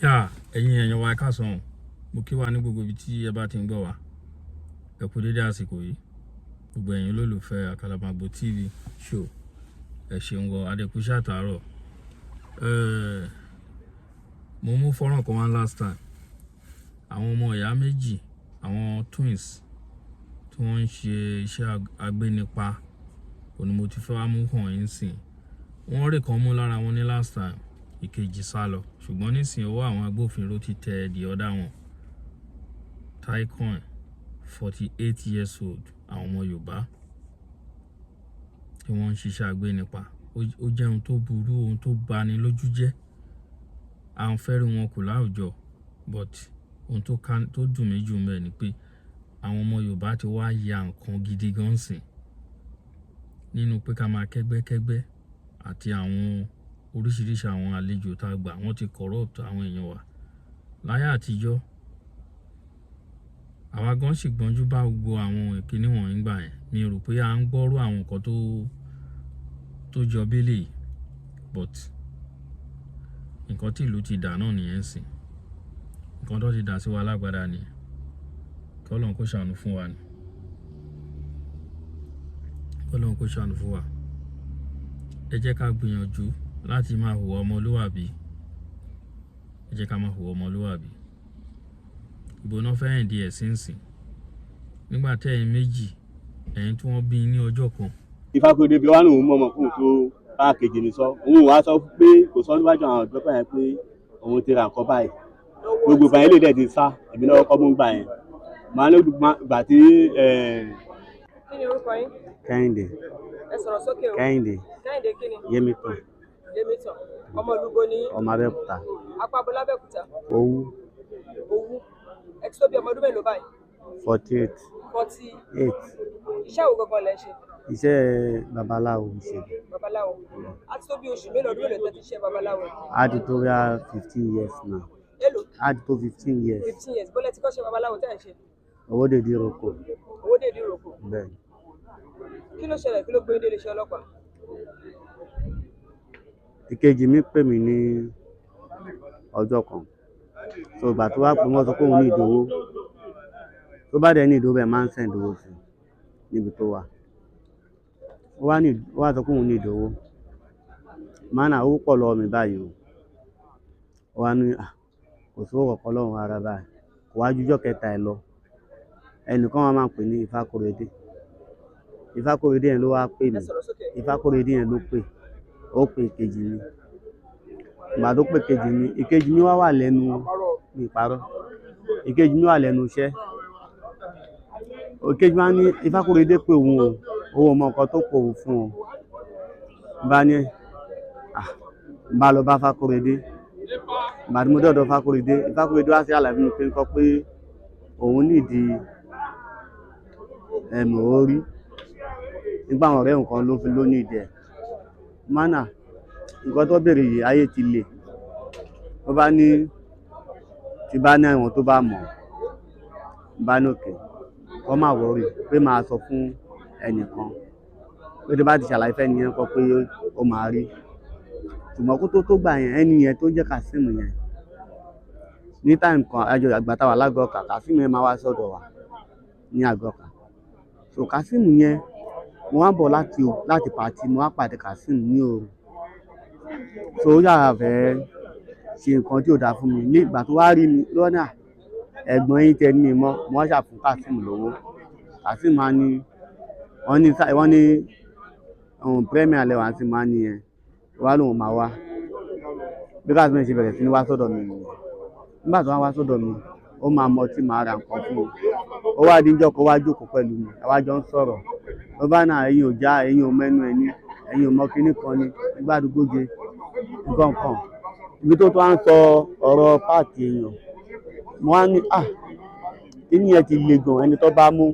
ẹ̀yin èèyàn wa ká sàn mo kí wa ní gbogbo ibi tí ẹ bá ti ń gbọ́ wa ẹ kú dédé àsìkò yìí gbogbo ẹ̀yin olólùfẹ́ Àkàlàmàgbò TV show ẹ ṣeun wọ adékúṣẹ́ àtàárọ̀ mo mú fọ́nrán kan wá last time àwọn ọmọ ìyá méjì àwọn twins tí wọ́n ń ṣe iṣẹ́ agbénipa òní mo ti fẹ́ wá mú hàn yín sìn wọ́n rí kan mú lára wọn ní last time ìkejì sá lọ ṣùgbọ́n nísìnyí ọwọ́ àwọn agbófinró ti tẹ the other one Tycoon 48 years old àwọn ọmọ Yorùbá tí wọ́n ń ṣiṣẹ́ agbénipa ó jẹ́ ohun tó burú ohun tó bani lójú jẹ́ à ń fẹ́rí wọn kù láwùjọ but ohun tó dùn mí jù mẹ́ ni pé àwọn ọmọ Yorùbá ti wá ya nǹkan gidi gan sìn nínú pé ká máa kẹ́gbẹ́kẹ́gbẹ́ àti àwọn oríṣiríṣi àwọn àlejò tá a gbà wọ́n ti corrupt àwọn èèyàn wa láyé àtijọ́ àwa gan sì gbọ́njú bá gbogbo àwọn ìkíní wọ̀nyí gbà yẹn mi rò pé à ń gbọ́rú àwọn nǹkan tó jọ bẹ́lẹ̀ yìí but nǹkan tí ìlú ti dà náà nìyẹn sìn nǹkan tó ti dà sí wa lágbádá nìyẹn kí Ọlọ́run kó ṣàánú fún wa ni kí Ọlọ́run kó ṣàánú fún wa ẹ jẹ́ ká gbìyànjú láti máa hùwà ọmọlúwàbí ẹ jẹ́ ká máa hùwà ọmọlúwàbí ìbò náà fẹ́ ẹ̀ǹdí ẹ̀sìn sìn nígbà tí ẹ̀yin méjì ẹ̀yin tí wọ́n bí ní ọjọ́ kan. Ìfákúrẹ́dé bí wàá lòun mọ̀ ọmọkùnrin tó bá kejì ní sọ òun wàá sọ pé kò sọ níwájú àwọn ọ̀dọ́ báyẹn pé òun ti ra nǹkan báyìí gbogbo ìgbà yẹn lè dẹ̀ ti sá èmi náà kọ́ mú gbà yẹn màá ní gbà tí. Kí ni orúkọ yín? Kẹ́hìndé. Ẹ sọ̀rọ̀ sókè o. Kẹ́hìndé. Kẹ́hìndé kí ni? Yémítàn. Yémítàn. Ọmọ olúbo ni yín? Ọmọ Abẹ́òkúta. Apá abọ́lá Abẹ́òkúta? Owú. Owú. Ẹ ti tó bí ọmọ ọdún mélòó báyìí? 48. 48. Iṣẹ́ wo gangan lẹ ń ṣe? Iṣẹ́ babaláwo ń ṣe. Babaláwo. A ti tó bí oṣù mélòó ọdún mélòó tẹ́ ti ṣe babaláwo? A ti tó bí 15 years now. Èló? A ti tó 15 years. 15 years. Bọ́lẹ̀ tí kò ṣe babaláwo tẹ́ ẹ̀ ń ṣe? Owódèdí Ìrókò. Owódèdí Ìrókò. Bẹ́ẹ̀ni. Kí ló ṣẹlẹ̀ kí ló gbé délé iṣẹ́ ọlọ́pàá? Ìkejì mi pè mí ní ọjọ́ kan so ìgbà tó wá pé wọ́n sọ pé òun ní ìdòwó tó bá dẹ̀ ní ìdòwó bẹ́ẹ̀ máa ń send owó sí níbi tó wà ó wá sọ pé òun ní ìdòwó mánà owó pọ̀ lọ́wọ́ mi báyìí ó wá ní kò sówó kọ̀ọ̀kan lọ́rùn ara báyìí kò wá jújọ́ kẹta ẹ̀ lọ ẹnìkan wọn máa ń pè ní Ìfákúrẹ́dé yẹn ló wá pè mí Ìfákúrẹ́dé yẹn ló pè ó pè ìkejì mi ìgbà tó pè ìkejì mi wá wà lẹ́nu ìparọ́ ìkejì mi wà lẹ́nu iṣẹ́ ìkejì máa ní Ìfákúrẹ́dé pé òun owó ọmọ nǹkan tó pò òun fún un bá ní bá lọ bá Fákúrẹ́dé ìgbà tí mo dọ̀dọ̀ Ìfákúrẹ́dé wá sí àlàyé mi pé nǹkan pé òun nídìí orí nígbà àwọn ọ̀rẹ́ nǹkan ló fi lónìí ìdí ẹ̀ mánà nǹkan tó bèrè yìí ayé ti le ó bá ní ti bá ní àwọn tó bá mọ̀ bá ní òkè kọ́ máa wọrí pé máa sọ fún ẹnìkan pé tó bá ti ṣàlàyé fẹ́ nìyẹn kọ́ pé ó máa rí ṣùgbọ́n kó tó gbà yẹn ẹni yẹn tó jẹ́ Kazeem yẹn ní táìmù kan àjọ àgbàtàwà lágọ̀ọ́kà Kazeem yẹn máa wá sọ́dọ̀ wa ní àgọ́kà so Kazeem yẹn mo wá bọ̀ láti pàtí mo wá pàdé Kazeem ní òru so ó yàrá fẹ́ ṣe nǹkan tí ò dáa fún mi ní ìgbà tó wá rí mi lọ́nà ẹ̀gbọ́n yín tẹ ní mọ́ mo wá ṣàfún Kazeem lówó Kazeem máa ní wọ́n ní premier level àti máa ní yẹn wá lóun máa wá bí Kazeem ṣe bẹ̀rẹ̀ sí ní wá sọ́dọ̀ mi nìyẹn nígbà tó wá sọ́dọ̀ mi ó máa mọ tí màá ra nǹkan fún mi ó wá díjọ́ kó wá jókòó pẹ̀lú mi àwa jọ ń sọ̀rọ̀ ó bá náà ẹ̀yin ò já ẹ̀yin ò mẹ́nu ẹni ẹ̀yin ò mọ kinní kan ni nígbà dúgbòje nǹkan kan ibi tó wá ń sọ ọ̀rọ̀ páàkì èèyàn mo wá ní kíní ẹ ti le gan ẹni tó bá mú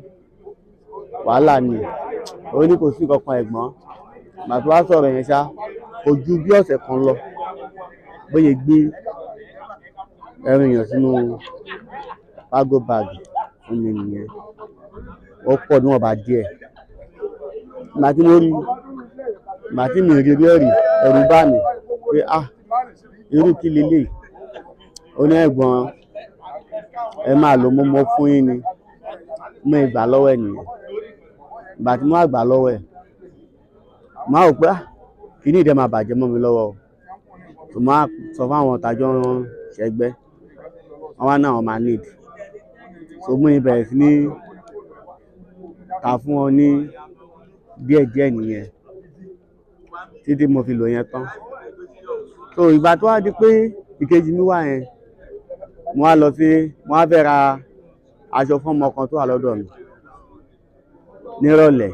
wàhálà ni ó ní kò sí kankan ẹ̀gbọ́n màá tó wá sọ̀rọ̀ yẹn ṣá kò ju bí ọ̀sẹ̀ kan lọ bóyá gbé ẹrù èèyàn sínú cargo bag fún mi nìyẹn ó pọ̀ níwọ̀nba díẹ̀ màtí mo rí màtí mi rí ẹ̀rù bá mi pé irú kí lélẹ̀ ó ní ẹ̀gbọ́n ẹ máa lò mo fún yín ni mo ìgbà lọ́wọ́ ẹ̀ nìyẹn ìgbà tí mo wá gbà lọ́wọ́ ẹ̀ máa rò pé kí ni ìdẹ́ máa bàjẹ́ mọ́ mi lọ́wọ́ o tó máa sọ fáwọn tàjọ́ ṣẹgbẹ́ wọn wá náà wọn máa need so mú ibẹ̀rẹ̀ sí ní ta fún wọn ní díẹ̀díẹ̀ nìyẹn títí mo fi lò yẹn tán so ìgbà tó wá di pé ìkejì mi wà yẹn mo wá fẹ́ ra aṣọ fún ọmọ kan tó wà lọ́dọ̀ mi nírọ̀lẹ́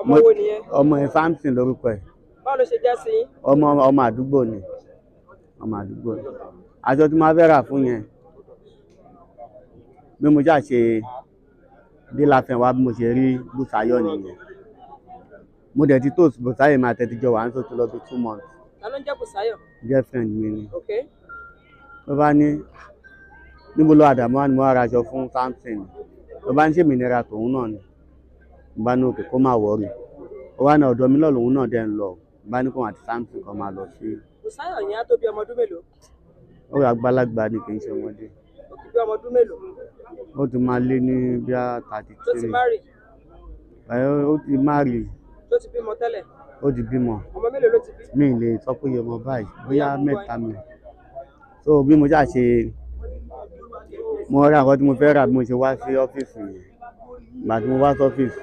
ọmọ wo nìyẹn? ọmọ ẹ̀ Samson lórúkọ ẹ̀. Báwo ló ṣe jẹ́ sí yín? ọmọ àdúgbò ni aṣọ tí mo fẹ́ rà fún yẹn bí mo já ṣe dé láfẹ́ wá bí mo ṣe rí Bùsáyọ̀ nìyẹn mo dẹ̀ ti tó Bùsáyọ̀ máa tẹ́tíjọ́ wà ń tó ti lọ bí 2 months. Ta ló ń jẹ́ Bùsáyọ̀? Girlfriend mi ni. Okay. ló bá ní níbo ló Àdàmú wá ni mo wá ra aṣọ fún Samson ló bá ní ṣe mìnira tòun náà ni mo bá ní òkè kó má wọrí ó wá ní ọ̀dọ̀ mi náà lòun náà dẹ̀ ń lọ mo bá ní kóun àti Samson kan máa lọ sí. Bùsáyọ̀ yẹn á tó bí ọmọ ọdún mélòó? ó rà àgbàlagbà ni kì í ṣe ọmọdé. Ó ti bí ọmọ ọdún mélòó? ó ti máa lé ní bí i 33. Tó ti márì? ó ti márì. Tó ti bímọ tẹ́lẹ̀? ó ti bímọ. Ọmọ mélòó ló ti bí? mi ì lè sọ pé ọmọ báyìí bóyá mẹ́ta mi so bí mo ṣáà ṣe mo ra nǹkan tí mo fẹ́ rà bí mo ṣe wá sí ọ́fíìsì yẹn ìgbà tí mo wá sí ọ́fíìsì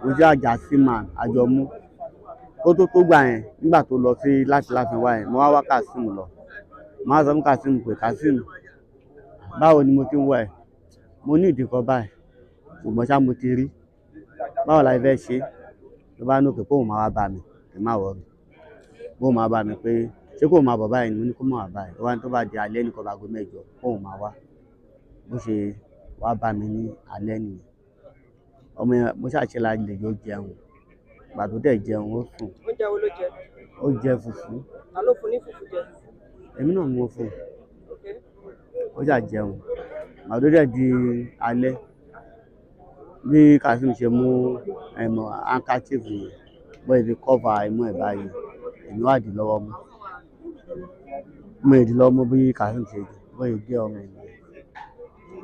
mo ṣe àjà sí màn àjọmú ó tó gbà yẹn nígbà tó lọ sí láti láfin wá yẹn mo wá Kazeem lọ mo wá sọ fún Kazeem pé Kazeem báwo ni mo ti ń wọ ẹ mo ní ìdíkọ báyìí ṣùgbọ́n ṣá mo ti rí báwo la fẹ́ ṣe ló bá ní òkè kóun máa wá bá mi kì í má wọrí kóun máa bá mi pé ṣé kóun máa bọ̀ báyìí ni mo ní kó máa wá báyìí ó wá ní tó bá di alẹ́ nìkan bá go 8 kóun máa wá bó ṣe wá bá mi ní alẹ́ nìyẹn ọmọ yẹn mo ṣàṣẹ lálejò jẹun ìgbà tó dẹ̀ jẹun ó sùn. Oúnjẹ wo ló jẹ? ó jẹ fùfú. Ta ló fún ní fùfú jẹ? èmi náà mo fún un. Okay. ó ṣà jẹun ìgbà tó dẹ̀ di alẹ́ bí Kazeem ṣe mú handkerchief yẹn bọ́ ibi kọ́fà imú ẹ̀ báyìí èmi wà dì lọ́wọ́ mú mo èdè lọ́wọ́ mú bí Kazeem ṣe jẹ bọ́ ìdí ọmọ ẹ̀ nìyẹn.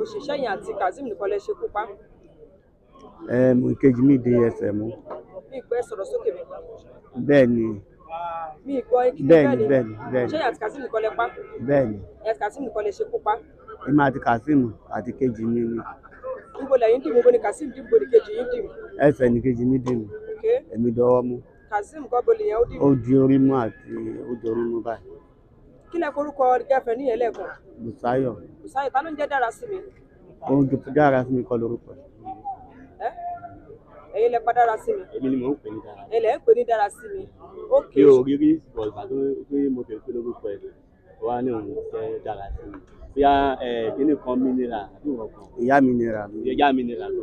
Òṣìṣẹ́ yẹn àti Kazeem nìkan lè ṣekú pa? ìkejì mi dé ẹsẹ̀ mú. Mi ìgbọ́ ẹ sọ̀rọ̀ sókè mi. bẹ́ẹ̀ ni. Mi ìgbọ́ ẹ kí ni bẹ́ẹ̀ bẹ́ẹ̀ ni. ni. Òṣìṣẹ́ yẹn àti Kazeem nìkan lè pa? bẹ́ẹ̀ ni. Ẹ àti Kazeem nìkan lè ṣekú pa? èmi àti Kazeem àti kejì mi ni. Níbo lẹ́yìn dìmú? Níbo ni Kazeem dìmú? Níbo ni kejì yín dìmú? ẹsẹ̀ ni kejì mi dì mí. Okay. èmi dọwọ́ mú. Kazeem kọ́ bọ́ọ̀lù yẹn ó dìmú? ó di orí mú àti ó di orí mú báyìí. Kí lẹ forúkọ gẹ́fẹ̀ níyẹn lẹ́ẹ̀kan? Bùsáyọ̀. Bùsáyọ̀ ta ló ń jẹ́ dára sí mi? ohun tó dára sí mi kọ́ lórúkọ ẹ̀. Ẹ̀yin lẹ pa dára sí mi? èmi ni mò ń pè ní dára. Ẹ̀yin lẹ ń pè ní dára sí mi? mi ò rí rí bọ̀dà tó mo fẹ́ pé lórúkọ ẹ̀ wá ní òun jẹ́ dára sí mi bóyá kíní kan mineral àbí nǹkan kan. ìyá mineral mi. ìyá mineral tó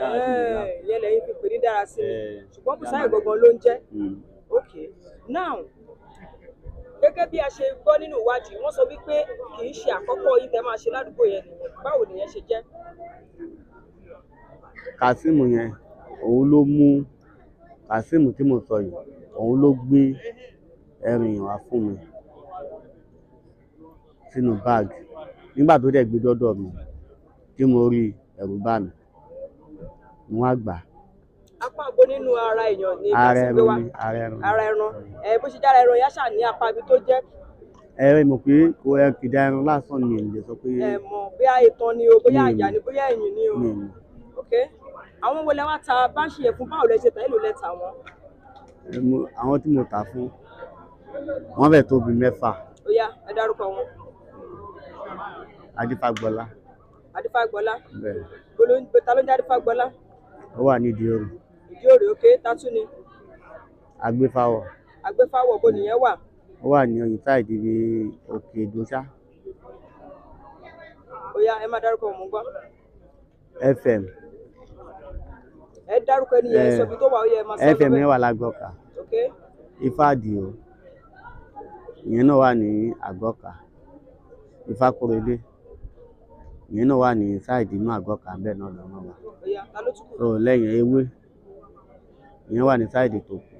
dára sí mi náà. Ìyẹn lẹ́yìn fi pè ní dára sí mi ṣùgbọ́n Bùsáyọ̀ gangan ló ń jẹ́. Okay. Now gẹ́gẹ́ bí a ṣe gbọ́ nínú ìwádìí wọ́n sọ wípé kì í ṣe àkọ́kọ́ yìí tẹ́ máa ṣe ládùúgbò yẹn nìyẹn báwo nìyẹn ṣe jẹ́? Kazeem yẹn òun ló mú Kazeem tí mo sọ yìí òun ló gbé ẹrù yẹn wá fún mi sínú báàgì nígbà tó dẹ̀ gbé dọ́dọ̀ mi tí mo rí ẹ̀rù bá mi mo wá gbà. Apá àgbo nínú ara èèyàn ni ara Kazeem gbé wá? ẹran ni ara ẹran. Ara ẹran bó ṣe jára ẹran yá ṣáà ní apá ibi tó jẹ́. mọ̀ pé kò kìdá ẹran lásán ni èmi lè sọ pé. Mọ̀ bóyá itan ni o bóyá àyà ni bóyá ẹ̀yìn ni o. Okay. Àwọn wo lẹ wá ta báńṣì yẹn fún báwo lẹ ṣe tà èlò lẹ tà wọ́n? àwọn tí mo tà fún wọ́n fẹ́ tó bí 6. Ó yá ẹ dárúkọ wọn. Adífágbọ́lá. Adífágbọ́lá. bẹ́ẹ̀. Ta ló ń jẹ́ Adífágbọ́lá? ó wà nídìí òrì. Ìdí òrì. Okay. Tátú ni? Agbéfáwọ̀. Agbéfáwọ̀ bó nìyẹn wà? ó wà ní ọyìn táìdì bí òkè ìdóṣà. Ó yá ẹ má dárúkọ wọn mú gbọ́. FM. Ẹ dárúkọ ẹni yẹn sọ bí tó wà ó yẹ ẹ máa sọ FM yẹn wà lágbọ́ka. Okay. Ifáàdìó ìyẹn náà wà ní àgọ́ka. Ifákóredé ìyẹn náà wà ní sáìdì inú àgọ́ka bẹ́ẹ̀ náà lọ́nà wà. Ó yá ta ló tún kù? lẹ́yìn ewé ìyẹn wà ní sáìdì tó kù.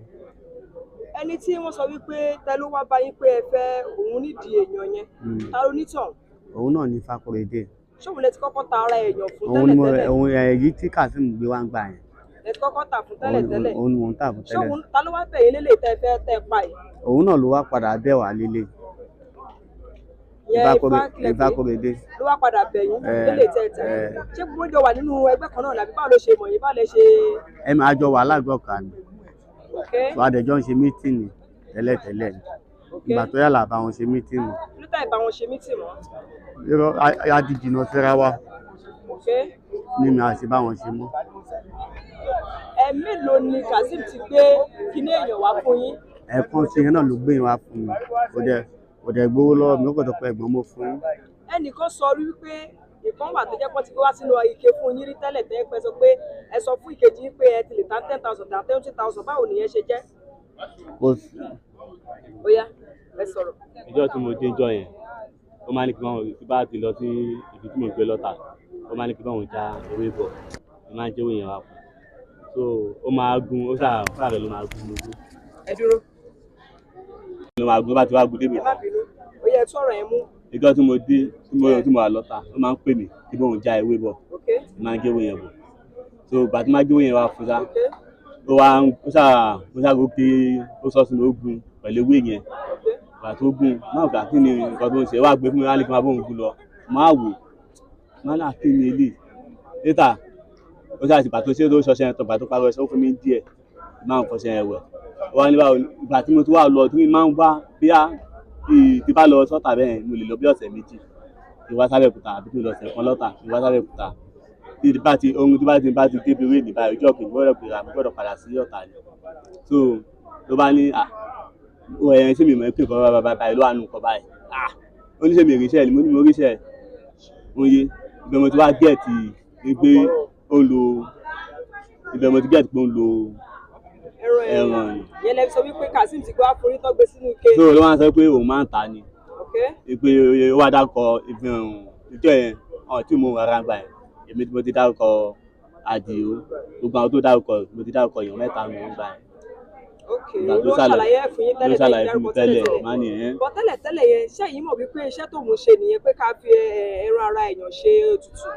ẹni tí wọ́n sọ wípé tẹ ló wá bá yín pé ẹ fẹ́ òun nídìí èèyàn yẹn ta ló nítàn. òun náà ní Fakorede. ṣóun lè ti kọ́kọ́ ta ara èèyàn fún tẹ́lẹ̀tẹ́lẹ̀. òun èyí tí Kazeem gbé wá ń gbà yẹn. ẹ ti kọ́kọ́ tà fún tẹ́lẹ̀tẹ́lẹ̀. òun ni mò ń tà fún tẹ́lẹ̀. ṣóun ta ló wá bẹ̀ yín lélẹ̀ tẹ́ fẹ́ tẹ́ pa yìí. òun náà ló wá padà bẹ̀ wá lélẹ̀. Fakorede ló wá padà bẹ̀ yín lélẹ̀ tẹ́ tẹ́. ṣé gbogbo jọ wà nínú ẹgbẹ́ kan náà làbí báwo ló ṣe mọ̀ yín báwo lẹ ṣe. ẹ máa jọ wà lágọ̀ọ́ kan ni. tó adẹjọ́ ń ṣe mítìnì tẹ́lẹ̀tẹ́lẹ̀ ni. ìgbà tó yà là bá wọn ṣe mítìnì. kí ló tà ìbá wọn ṣe mítìnì mọ́. irọ́ adìjìnà síra wa ní mi àṣẹ bá wọn ṣe mọ́. mélòó ni Kazeem ti gbé kíní èèyàn wá fún yín. ẹ̀ẹ̀kan ṣe yẹn náà ló gbé yín wá fún mi kò dẹ̀ gbowó lọ́wọ́ mi ó kò tó pẹ́ ẹ̀gbọ́n mo fún yín. ẹnìkan sọ wípé ìkan wà tó jẹ́ pé ti gbé wá sínú ike fún yín rí tẹ́lẹ̀ tẹ́ pẹ́ sọ pé ẹ sọ fún ìkejì yín pé ẹ ti lè ta 10,000 ta 20,000 báwo nìyẹn ṣe jẹ́. kò sí. ó yá ẹ sọ̀rọ̀. ìjọ tí mo dé ìjọ yẹn ó máa ní kí wọn tí bá ti lọ sí ibi tí mo gbé lọ́tà ó máa ní kí wọn já ewé bọ̀ ó máa ń jẹ́ owó yẹn wá fún so ó máa gun ó sàrẹ̀ ló máa gun lójú. ẹ dúró. ló máa gun bá ti wá gun débi. ẹ má bínú ó yẹ tú ọ̀rọ̀ yẹn mú. ìjọ tí mo dé tí mo wà lọ́tà ó máa ń pè mí kí wọn já ewé bọ̀ ó máa ń jẹ́ owó yẹn bọ̀ so bàtí máa jẹ́ owó yẹn wá fún sá ó wá ó ṣàgókè ó sọ sínú ogun pẹ̀lú ewé yẹn ìgbà tó gún máa gbà kí ni nǹkan tó ń ṣe wá gbé fún mi láti máa bóun gún lọ máa wò máa là kí ni ilé létà ó ṣáà ti pàtó ṣé tó ṣọṣẹ yẹn tó pàtó parí ẹsẹ ó fún mi díẹ̀ máa ń fọṣẹ yẹn wẹ̀ wá ní báwo ìgbà tí mo ti wá lọ tí mi máa ń wá bí ti bá lọ sọ́tà bẹ́ẹ̀ mo lè lọ bí ọ̀sẹ̀ méjì tí wá sábẹ́òkúta àbí tí mo lọ ọ̀sẹ̀ kan lọ́tà tí wá sábẹ́òkúta tí bá ti ohun tí bá ti débi wé ní báyìí ọjọ́ kìí gbọ́dọ̀ padà sí Ọ̀tà ni so ló bá ní ẹ̀yẹn sí mi mọ̀ pé nǹkan báyìí ló wà nù nǹkan báyìí ó ní ṣe mi ríṣẹ́ ni mo ní mo ríṣẹ́ oye ibẹ̀ mo ti wá gẹ̀ẹ́tì pé ó ń lo ibẹ̀ mo ti gẹ̀ẹ́tì pé ó ń lo ẹran yẹn lẹ́bi sọ wípé Kazeem ti gbé wá forí tó gbé sínú ike. so ló máa ń sọ pé òun máa ń ta ni pé ó wá dákọ ìjọ yẹn tí mo rárá gbà yẹn èmi tí mo ti dárúkọ Àdìó gbogbo àwọn tó dárúkọ mo ti dárúkọ èèyàn mẹ́ta mi ń gbà yẹn. ló ṣàlàyé fún yín tẹ́lẹ̀ má nìyẹn. bọ́ tẹ́lẹ̀ yẹn ṣé yìí mọ̀ wípé iṣẹ́ tó mú ṣe nìyẹn pé ká fi ẹran ara èèyàn ṣe ètùtù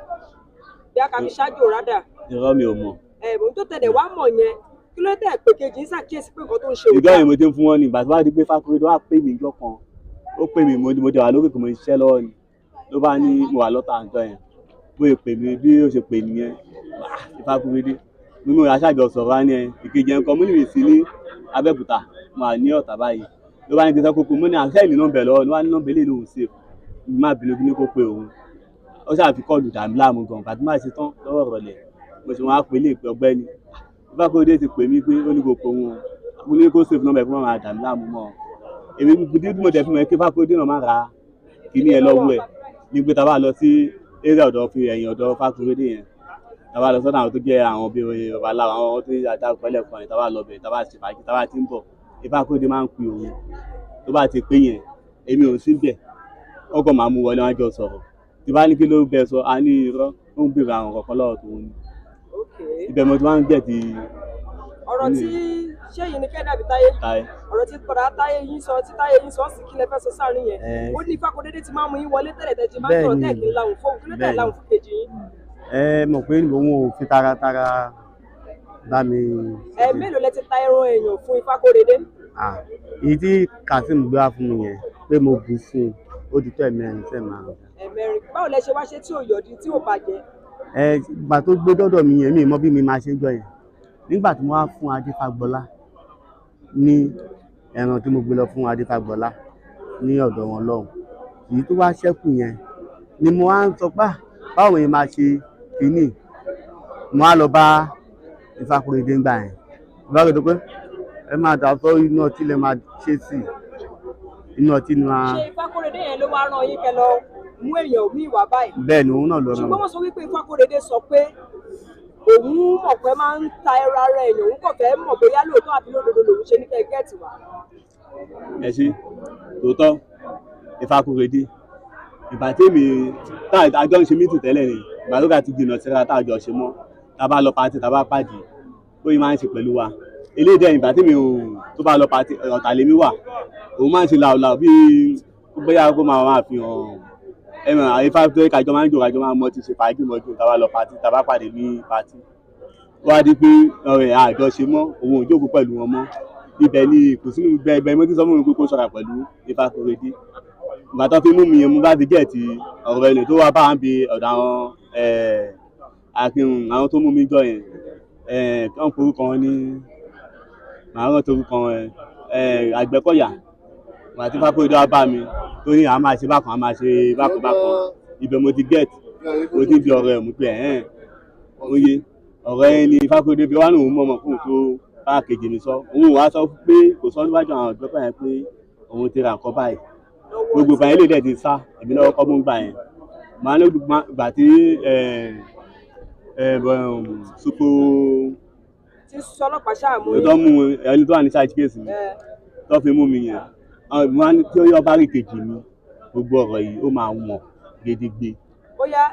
bí a kà fi ṣáájú rádà. irọ́ mi ò mọ̀. ẹ̀bùn tó tẹ̀lé wá mọ̀ yẹn kí ló tẹ̀ pé kejì ń ṣàkíyèsí pé nǹkan tó ń ṣe òkú. ìgbà yẹn mo ti ń fún wọn ní ìgbà tó bá di pé Fakorede wá pè mí ìjọ kan ó pè mí mo dẹ̀ wà lókè kò mo ṣiṣẹ́ lọ́wọ́ ni ló bá ní mo wà lọ́tà àjọ yẹn bó ṣe pè mí bí ó ṣe pè nìyẹn Fakorede mímú aṣáájọ sọ̀rọ̀ wá ní ìkejì ẹ̀ńkọ́ mo níbi sí ní Abẹ́òkúta mo à ní Ọ̀tà báyìí ló bá ní kí n sọ kókó mo ní àṣẹ ìlú nọ́mbẹ̀ lọ́wọ́ ló wá ní nọ́mbẹ̀ lè lóhùn sí i má bínú kí ní kó pe òun ó ṣàfi kọ́ọ̀lù dàmí láàmú gan bàtí má ṣe tán lọ́wọ́ ìrọ̀lẹ́ mo ṣe wọn á pè lè pe ọgbẹ́ni Fakorede ti pè mí pé ó ní kó pe òun mo ní kó save nọ́mbẹ̀ fún máa dàmí láàmú mọ́ èmi bí mo dẹ̀ fún mi kí Fakorede náà má ra kíní ẹ lọ́wọ́ ẹ̀ ní pé tá a bá lọ sí eré ọ̀dọ̀ fi ẹ̀yìn ọ̀dọ̀ Fakorede yẹn tá a bá lọ sọ́dọ̀ àwọn tó jẹ́ àwọn bí babaláwo àwọn tó yà dá pẹ́lẹ̀ kan yẹn tá a bá lọ bẹ̀ tá a bá ṣe fàájì tá a bá ti ń bọ̀ Fakorede máa ń pè òun tó bá ti pé yẹn èmi ò sí bẹ̀ ọkọ̀ máa mú wọlé wọn jọ sọ̀rọ̀ tí bá ní kí ló bẹ sọ a ní irọ́ ó ń bèrè àwọn kọ̀ọ̀kan lọ́wọ́ tó ń ibẹ̀ mo ti máa ń gẹ̀ ti. ọ̀rọ̀ tí ṣé yìí ni kẹ́dàbí Táyé ọ̀rọ̀ tí padà Táyé yín sọ tí Táyé yín sọ sí kí lẹ fẹ́ sọ sáàrin yẹn ó ní Fakorede ti máa mú yín wọlé tẹ́lẹ̀ tẹ́jì máa ń sọ̀rọ̀ tẹ́ẹ̀kì ńláhùn fún kí ló tẹ̀ láhùn fún kejì yín. mọ̀ pé òun ò fi taratara bá mi. mélòó lẹ ti ta ẹran èèyàn fún Fakorede. èyí tí Kazeem gbé wá fún mi yẹn pé mo bù fún un ó di tó ẹ̀mẹ́rin fẹ́ máa rà. ẹ̀mẹ́rin báwo lẹ ṣe wá ṣe tí ò yọ̀dí tí ò bàjẹ́. ìgbà tó gbé dọ́dọ̀ mi yẹn mi mọ bí mi máa ṣe jọ yẹn nígbà tí mo wá fún Adéfagbọlá ní ẹran tí mo gbé lọ fún Adéfagbọlá ní ọ̀dọ̀ wọn lọ́hùn èyí tó wá ṣẹ́kù yẹn ni mo wá ń sọ pé báwo ni máa ṣe kínní mo wá lọ bá Fakorede ńgbà yẹn Fakorede pé ẹ máa dà sọ inú ọtí lẹ máa ṣe sí inú ọtí ni máa. ṣé Fakorede yẹn ló wá rán yín kẹ́ lọ mú èèyàn mí wá báyìí. bẹ́ẹ̀ ni òun náà lọ rán mi. ṣùgbọ́n wọ́n sọ wípé Fakorede sọ pé òun mọ̀ pé máa ń ta ẹran ara èèyàn òun kò fẹ́ mọ̀ bóyá lóòótọ́ àbí lódodo lòun ṣe ní kẹ́ gẹ́ẹ̀tì wá. ẹ ṣe tòótọ́ Fakorede ìgbà tí èmi àjọ ń ṣe mítì tẹ́lẹ̀ ni ìgbà tó ga ti dènà síra tá àjọ ṣe mọ́ tá a bá lọ pàtì tá a bá pàdé bóyá máa ń ṣe pẹ̀lú wa eléyìí dẹ̀ ìgbà tí mi ò tó bá lọ pàtí ọ̀tàlémí wà òun máa ń ṣe làwùlàwù bíi bóyá kó máa fi hàn ẹ̀mọ̀ àyífá tó kájọ máa ń jò kájọ máa mọ ti ṣe fàájì mọ́jú tá a bá lọ pàtí tá a bá pàdé ní pàtí wọ́n á di pé ọ̀rẹ́ àjọṣe mọ́ òun ò jókòó pẹ̀lú wọn mọ́ ibẹ̀ ni kò sínú ibẹ̀ mo ti sọ fún mi pé kó ṣọ́ra pẹ̀lú Ìfakọrẹdé ìgbà tó fi mú mi yẹn mo bá fi gẹ̀ẹ́tì ọ̀rọ̀ ẹni tó wá bá wọn bí ọ̀dọ̀ àwọn akínrun àwọn tó mú mi jọ yẹn kàn forúkọ wọn ní màá rántí orúkọ wọn Àgbẹ̀kọ̀yà ìgbà tí Ìfakọrẹdé wá bá mi tó ní àwọn máa ṣe bákan àwọn máa ṣe bákan ibẹ̀ mo ti gẹ̀ẹ́tì mo ti fi ọ̀rọ̀ ẹ̀ mú pé oye ọ̀rọ̀ ẹ̀ ni Ìfakọrẹdé fi wá ní òun mọ̀mọ́ fún tó bá kejì mi sọ òun wá sọ pé kò sọ níwájú àwọn Àgbẹ̀kọ̀yà yẹn pé òun ti ra nǹkan báyìí gbogbo ìgbà yẹn lè dẹ̀ ti sá èmi náà kọ́ mú gbà yẹn màá ní gbà tí supo tí sọlọ́pàá ṣàmú tó mú ẹni tó wà ní ṣáàjì kéèsì mi tó fi mú mi yẹn àwọn tí ó yọ bá rí kejì mi gbogbo ọ̀rọ̀ yìí ó máa wọ̀n gédégbé. bóyá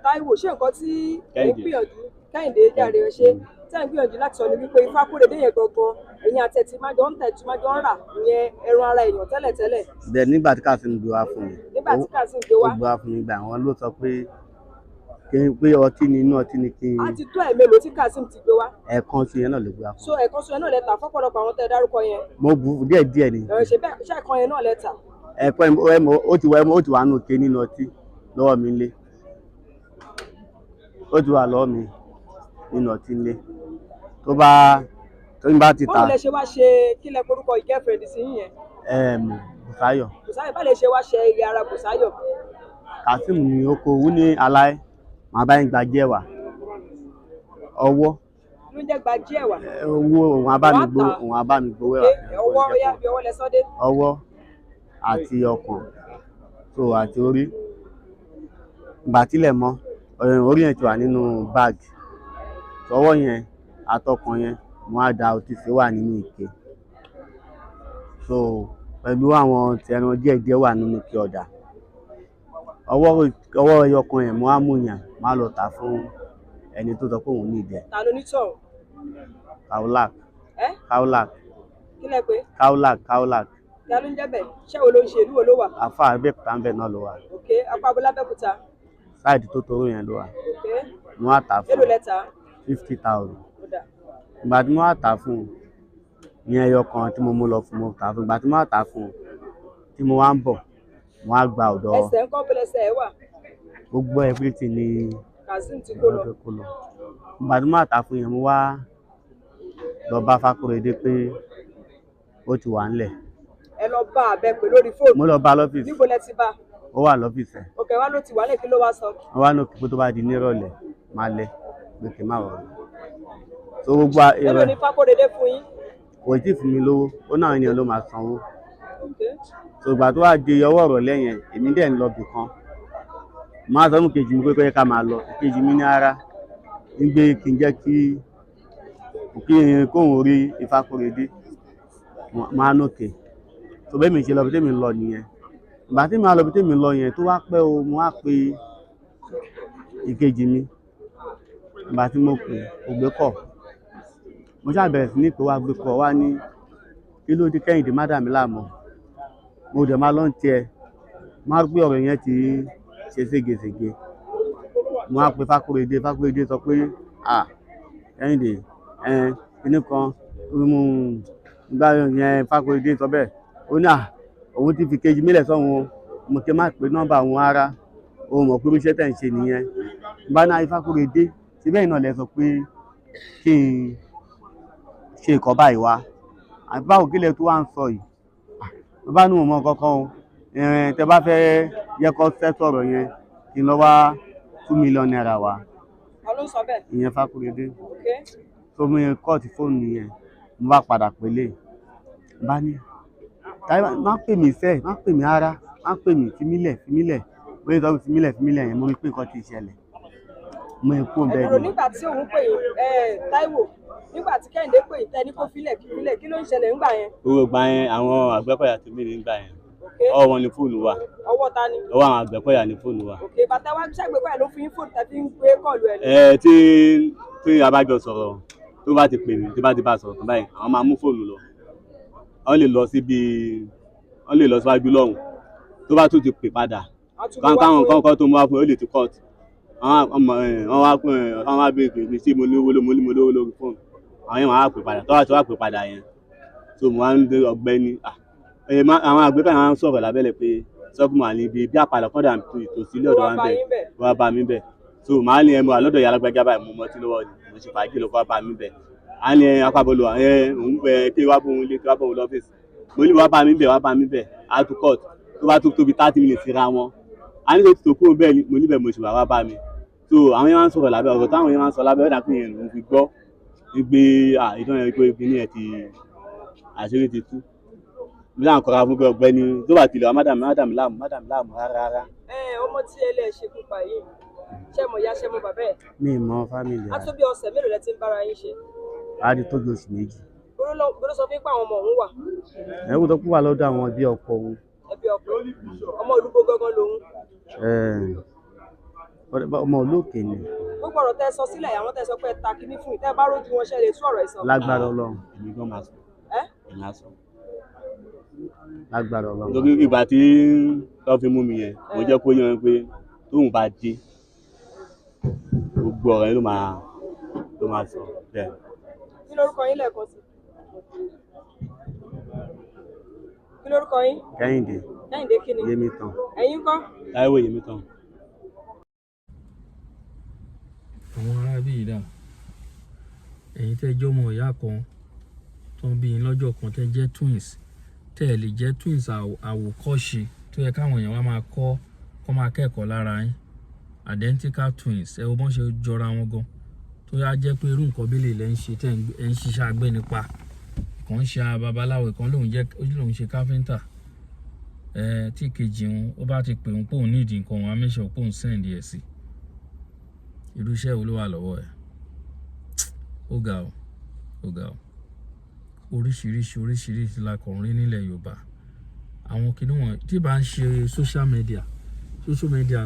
Táíwò ṣé nǹkan tí ẹ̀ ń gbìyànjú Kẹ́hìndé jàre ṣe tẹ́ ń gbìyànjú láti sọ ni wípé Ìfakọrẹdé yẹn gangan ẹ̀yin àtẹ̀tí máa jọ ń tẹ̀tú máa jọ ń rà ìyẹn ẹran ara èèyàn tẹ́lẹ̀tẹ́lẹ̀. bẹ́ẹ̀ nígbà tí Kazeem gbé wá fún mi nígbà tí Kazeem gbé wá ó gbé wá fún mi gbà wọ́n ló sọ pé kí n pé ọtí ni inú ọtí ni kí n. a ti tó ẹ̀mélòó tí Kazeem ti gbé wá. ẹ̀ẹ̀kan sí yẹn náà ló gbé wá fún mi. so ẹ̀ẹ̀kan sí yẹn náà lẹ́tà fọ́pọ̀lọpọ̀ àwọn tẹ́ dárúkọ yẹn. mo bu díẹ̀ ni. ṣe ẹ̀ẹ̀kan yẹn náà lẹ́tà. ẹ̀ẹ̀kan ó ti wà nù ké nínú ọtí lọ́wọ́ mi lé ó ti wà lọ́wọ́ mi nínú ọtí lé tó ń bá ti ta. báwo lẹ ṣe wá ṣe kí lẹ korúkọ girlfriend sí yín yẹn. Bùsáyọ̀. bá lè ṣe wá ṣe iye ara Bùsáyọ̀. Kazeem ní oko òwú ní aláì màá bá yín gbajẹ́ wà ọwọ́. ló ń jẹ́ gbajẹ́ wà. owó òun abámigbówó wà. ọwọ́ ọyá fi ọwọ́ lẹ sọ́dé. ọwọ́ àti ọkàn tó àti orí ìgbà tílẹ̀ mọ́ orí yẹn ti wà nínú báàgì ọwọ́ yẹn àtọkàn yẹn mo á da ọtí sí wà nínú ike so pẹ̀lú àwọn tí ẹran díẹ̀ wà nínú ike ọ̀dà ọwọ́ ẹyọkan yẹn mo á mú yàn má lọ tà fún ẹni tó sọ pé òun ní ìdẹ. ta ló ní tọ̀? Kaolack. Kaolack. kí lẹ pé? Kaolack. ta ló ń jẹ́ bẹ́ẹ̀ ṣé wo ló ń ṣe ìlú wo ló wà? Àfà Abẹ́òkúta ń bẹ̀ náà ló wà. ok apá abúlé Abẹ́òkúta. sáìdì tó toró yẹn ló wà. ok mo á tà fún èló lẹ tà? 50,000. ìgbà tí mo á tà fún ní ẹyọ kan tí mo mú lọ fún mo tà fún ìgbà tí mo á tà fún tí mo wá ń bọ̀ mo á gba ọ̀dọ̀. ẹsẹ̀ ń kọ́ bí ẹsẹ̀ ẹ wà? gbogbo everything ni Kazeem ti kó lọ. ìgbà tí mo á tà fún yẹn mo wá lọ bá Ìfakọrẹdé pé ó ti wà ńlẹ̀. ẹ lọ bá abẹ pè lórí fóònù. mo lọ bá lọ́fíìsì. níbo lẹ ti bá? ó wà lọ́fíìsì ẹ̀. òkè wá ló ti wà lẹ́kí ló wá sọ. wọ́n wá ní òkè pé tó bá di nírọ̀lẹ́ máa lẹ pé kì í má wọ̀rọ̀. tó gbogbo èló ni Ìfakọrẹdé fún yín? kò tí ì fún mi lówó ó náà ènìyàn ló máa sanwó. tó ìgbà tó wá di ọwọ́ ọ̀rọ̀ lẹ́yìn èmi dẹ̀ ń lọ bì kan máa sọ fún kejì mi pé kó yẹ ká máa lọ kejì mi ní ara ń gbé kí n jẹ́ kí kóhùn rí Ìfakọrẹdé máa nókè tó bẹ́ẹ̀ mi ṣe lọ bí tèmi lọ nìyẹn. ìgbà tí mi á lọ bí tèmi lọ yẹn tó wá pẹ́ o mo wá pe ìkejì mi ìgbà tí mo pè ó gbé kọ̀ mo ṣàbẹ̀rẹ̀ sí ní pé wá gbé kọ̀ wá ní kí ló dé Kẹ́hìndé má dà mí láàmú mo dẹ̀ máa lọ ń tiẹ̀ má gbé ọ̀rọ̀ yẹn ti ṣe ségesège mo á pe Ìfakọrẹdé sọ pé Kẹ́hìndé kinní kan gbá yẹn Ìfakọrẹdé sọ bẹ́ẹ̀ ó ní òun ti fi kejì mílẹ̀ sọ́hun mo kí n má pe nọ́mbà òun ara òun mọ̀ pé iṣẹ́ tẹ̀ ń ṣe nìyẹn bá náà Ìfakọrẹdé síbẹ̀ iná lẹ sọ pé kí n ṣe ìkọ́ báyìí wá àti báwo kílẹ̀ tó wà ń sọ yìí ló bá ní òun mọ kankan o tẹ bá fẹ́ yẹ kó fẹ́ sọ̀rọ̀ yẹn kí n lọ wá 2 million naira wá ìyẹn Ìfakọrẹdé tó mú yẹn kọ́ọ̀tù fóònù yẹn mo bá padà pélé bá ní má pè mí fẹ́ má pè mí ara má pè mí fimílẹ̀ bóyá sọ fimílẹ̀ yẹn mo rí pé nǹkan ti ṣẹlẹ̀ mo yẹ kó bẹ́ẹ̀ ni. nígbà tí òun pè Táíwò nígbà tí Kẹ́hìndé pè tẹ́ ní kó filẹ̀ kí ló ń ṣẹlẹ̀ ńgbà yẹn. owó gbà yẹn àwọn Àgbẹ̀kọ̀yà tó mìíràn gbà yẹn ọwọ́ wọn ni fóònù wà. ọwọ́ ta ni. ọwọ́ àwọn Àgbẹ̀kọ̀yà ni fóònù wà. òkè bàtà wa ṣàgbékọ̀yà ló fún yín fóònù tàbí ń gbé kọ́ọ̀lù ẹ̀ lọ. tí a bá jọ sọ̀rọ̀ tó bá ti pè mí tí bá ti bá sọ̀rọ̀ tán báyìí àwọn máa mú fóònù lọ wọ́n lè lọ síwájú lọ́hùn tó bá tún ti pè padà káwọn kan tó mú wá fún ó lè ti cut wọ́n wá béèrè pé ṣé mo lówó lórí fóònù àwọn yẹn wọ́n á pè padà tó bá ti wá pè padà yẹn so mo wá ń dé ọ̀gbẹ́ni àwọn àgbẹ̀ká yẹn wá ń sọ̀rọ̀ lábẹ́lẹ̀ pé sọ́kùn màá ní bí àpàlà kọ́dà ìtòsí ilé ọ̀dọ̀ wa ń bẹ̀ wá bá mi bẹ̀ so màá ní ẹmu àlọ́dọ̀ yàrá gbẹ́gẹ́ báyìí mo mọtí lọ́wọ́ ni mo ṣe fàájì lọ́kọ́ bá mi bẹ̀ á ní akábọ̀lù òun bẹ̀ kí wá bóun lé kí wá bóun lọ́fíìsì mo ní wá bá mi bẹ̀ á tún court tó bá tó tóbi 30 minutes ra wọn á ní tó kúrò bẹ́ẹ̀ ni mo níbẹ̀ mo ṣe wá bá mi so àwọn yẹn máa ń sọ̀rọ̀ lábẹ́ ọ̀rọ̀ táwọn yẹn máa ń sọ lábẹ́ ọ̀dà pé yẹn lòún fi gbọ́ gbé ìtàn yẹn pé kíní ẹ̀ ti àṣírí ti tú bí láwọn kọra fún ọ̀gbẹ́ni tó bá tilẹ̀ wá mádàmú láàmú rárá. ọmọ tí ẹ lè ṣe pupa yìí ṣé mo ya ṣé mo bàbá ẹ. mi ì mọ fámìlì á tó bí ọ̀sẹ̀ mélòó lẹ ti ń bára yín ṣe. a di tó bí oṣù méjì. gbọ́dọ̀ sọ fún pé àwọn ọmọ òun wà. ẹ̀rù tó kú wà lọ́dọ̀ àwọn ẹbí ọkọ òun. ẹbí ọkọ ọmọ olúgbó gángan lòun. ọmọ olóòkè ni. gbogbo ọ̀rọ̀ tẹ́ sọ sílẹ̀ àwọn tẹ́ sọ pé ta kíní fún ìtẹ́ bá rójú wọn ṣe lè tú ọ̀rọ̀ ìsọ. lágbára Ọlọ́run. èmi gan máa sọ. èmi á sọ. lágbára Ọlọ́run. lórí ìgbà tí wọ́n fi mú mi yẹn mo jẹ́ kó yan pé tóun bá dé gbogbo ọ̀rọ̀ yẹn ló máa sọ bẹ́ẹ̀. kí lorúkọ yín lẹ́ẹ̀kan sí? kí lorúkọ yín? Kẹ́hìndé kí ni? Yémítán. ẹ̀yin kọ́? Táíwò Yémítán. àwọn arábí yìí dà ẹ̀yin tẹ́ jọmọ ìyá kan tó ń bí yín lọ́jọ́ kan tẹ́ jẹ́ twins tẹ́ ẹ̀ lè jẹ́ twins àwòkọ́ṣe tó yẹ káwọn èèyàn wá máa kọ́ máa kẹ́kọ̀ọ́ lára yín identical twins ẹ wo bọ́n ṣe jọra wọn gan tó yá jẹ́ pé irú nǹkan bí lè lẹ́ ń ṣe tẹ́ ẹ̀ ń ṣiṣẹ́ agbẹ́nipa kan ṣe babaláwo kan lòun ṣe káfíńtà tí kejì wọn ó bá ti pè wọn pé òun nídìí nǹkan wọn á mẹ́sàn pé òun sẹ́ǹdì ẹ̀ sí irú iṣẹ́ wo ló wà lọ́wọ́ ẹ̀ ó ga ọ́ oríṣiríṣi la kàn rí nílẹ̀ Yorùbá àwọn kinní wọn tí bá ń ṣe social media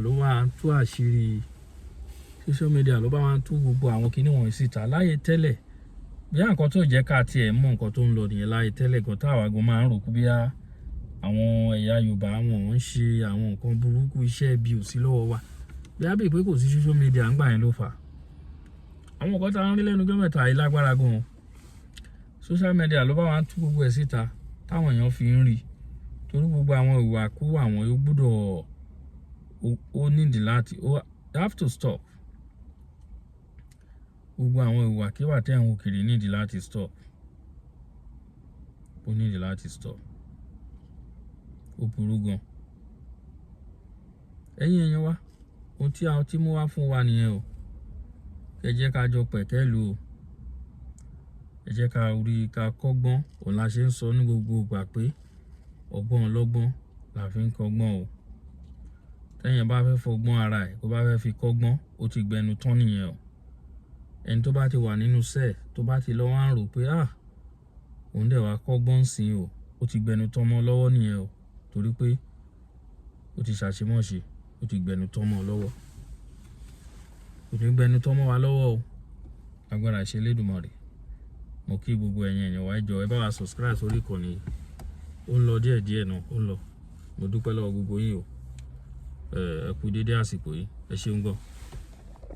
ló máa ń tú àṣírí social media ló bá máa ń tú gbogbo àwọn kinní wọn síta láyé tẹ́lẹ̀ bí nǹkan tó jẹ́ ká tiẹ̀ mọ̀ nǹkan tó ń lọ nìyẹn láyé tẹ́lẹ̀ gan táwa gan máa ń rò kú bí àwọn ẹ̀yà Yorùbá wọn ń ṣe àwọn nǹkan burúkú iṣẹ́ ibi ò sí lọ́wọ́ wa bí a bí pé kò sí social media ń gbà yẹn ló fà àwọn nǹkan tá a ń rí lẹ́nu gọ́mẹ̀tà yìí lágbára gan social media ló bá wa ń tú gbogbo ẹ̀ síta táwọn èèyàn fi ń rí torí gbogbo àwọn ìwà kú àwọn yóò gbọ́dọ̀ ó nídìí láti you have to stop gbogbo àwọn ìwà kíwà tẹ́ ń wò kiri nídìí láti stop ó nídìí láti stop ó burú gan ẹ̀yin èèyàn wa ohun tí àwọn tí mú wá fún wa nìyẹn o ẹ jẹ́ ká jọ pẹ̀kẹ́ lù ú ẹ jẹ́ ká rí ká kọ́gbọ́n òun la ṣe ń sọ ní gbogbo ìgbà pé ọgbọ́n ọlọ́gbọ́n la fi ń kọ́gbọ́n o tẹ́yìn bá fẹ́ fọgbọ́n ara ẹ̀ kó bá fẹ́ fi kọ́gbọ́n ó ti gbẹnu tán nìyẹn o ẹni tó bá ti wà nínú sẹ́ẹ̀ tó bá ti lọ́wọ́ ń rò pé òun dẹ̀ wá kọ́gbọ́n sí o ó ti gbẹnu tán mọ́ lọ́wọ́ nìyẹn o torí pé ó ti ṣàṣemọ́ṣe ó ti gbẹnu tán mọ́ lọ́wọ́ kò ní gbẹnu tán mọ́ wa lọ́wọ́ o agbára ṣe Elédùmarè mo kí gbogbo ẹ̀yin èèyàn wa ẹ jọ̀ọ́ ẹ bá wa subscribe sórí ìkànnì ó ń lọ díẹ̀díẹ̀ náà ó ń lọ mo dúpẹ́ lọ́wọ́ gbogbo yín o ẹ kú dédé àsìkò yìí ẹ ṣeun gan.